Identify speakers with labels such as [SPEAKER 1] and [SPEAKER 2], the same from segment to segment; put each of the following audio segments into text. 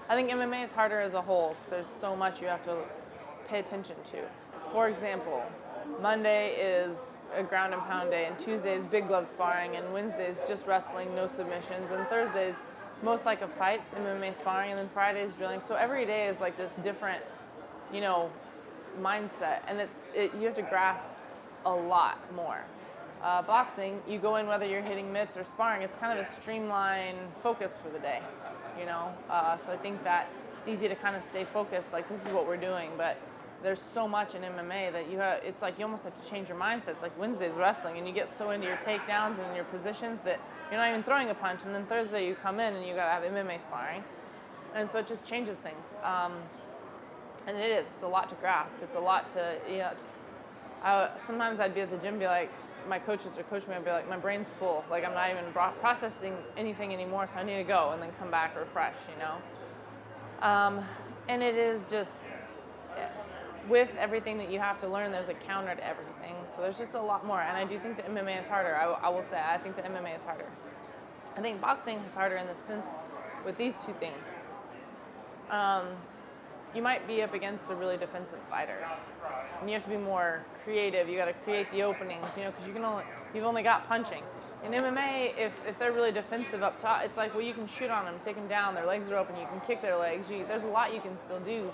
[SPEAKER 1] I think MMA is harder as a whole because there's so much you have to pay attention to. For example, Monday is a ground and pound day, and Tuesday is big glove sparring, and Wednesday is just wrestling, no submissions, and Thursday is most like a fight, MMA sparring, and then Friday is drilling. So every day is like this different, you know, mindset, and you have to grasp a lot more. Boxing, you go in whether you're hitting mitts or sparring, it's kind of a streamlined focus for the day, you know. So I think that it's easy to kind of stay focused, like this is what we're doing, but there's so much in MMA that it's like you almost have to change your mindset. It's like Wednesday's wrestling, and you get so into your takedowns and your positions that you're not even throwing a punch, and then Thursday you come in and you gotta have MMA sparring, and so it just changes things. And it's a lot to grasp. It's a lot to, sometimes I'd be at the gym, be like, my coaches would coach me, I'd be like, my brain's full. Like, I'm not even processing anything anymore, so I need to go and then come back refresh, you know? And it is just, with everything that you have to learn, there's a counter to everything. So there's just a lot more. And I do think that MMA is harder. I will say, I think that MMA is harder. I think boxing is harder in the sense with these two things. You might be up against a really defensive fighter, and you have to be more creative. You got to create the openings, you know, because you've only got punching. In MMA, if they're really defensive up top, it's like, well, you can shoot on them, take them down. Their legs are open. You can kick their legs. There's a lot you can still do.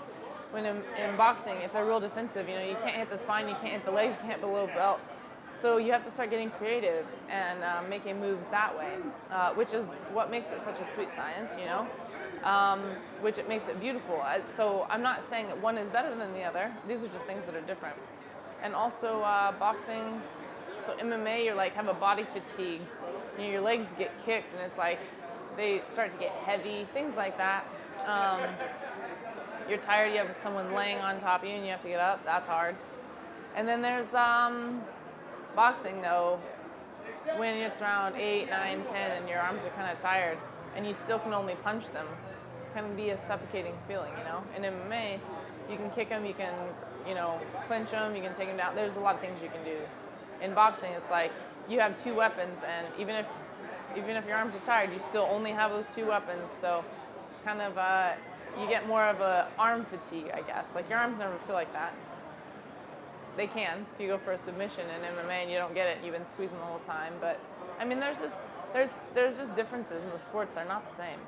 [SPEAKER 1] When in boxing, if they're real defensive, you know, you can't hit the spine, you can't hit the legs, you can't hit below belt. So you have to start getting creative and making moves that way, which is what makes it such a sweet science, you know. Which it makes it beautiful. So I'm not saying that one is better than the other. These are just things that are different. And also boxing, so MMA, you're like have a body fatigue. You know, your legs get kicked and it's like they start to get heavy, things like that. You're tired, you have someone laying on top of you and you have to get up. That's hard. And then there's boxing though, when it's around 8, 9, 10 and your arms are kind of tired and you still can only punch them. It can be a suffocating feeling, you know. In MMA, you can kick them, you can, you know, clinch them, you can take them down. There's a lot of things you can do. In boxing, it's like you have two weapons, and even if your arms are tired, you still only have those two weapons. So it's kind of you get more of a arm fatigue, I guess. Like your arms never feel like that. They can if you go for a submission in MMA and you don't get it. You've been squeezing the whole time, but I mean, there's just differences in the sports. They're not the same.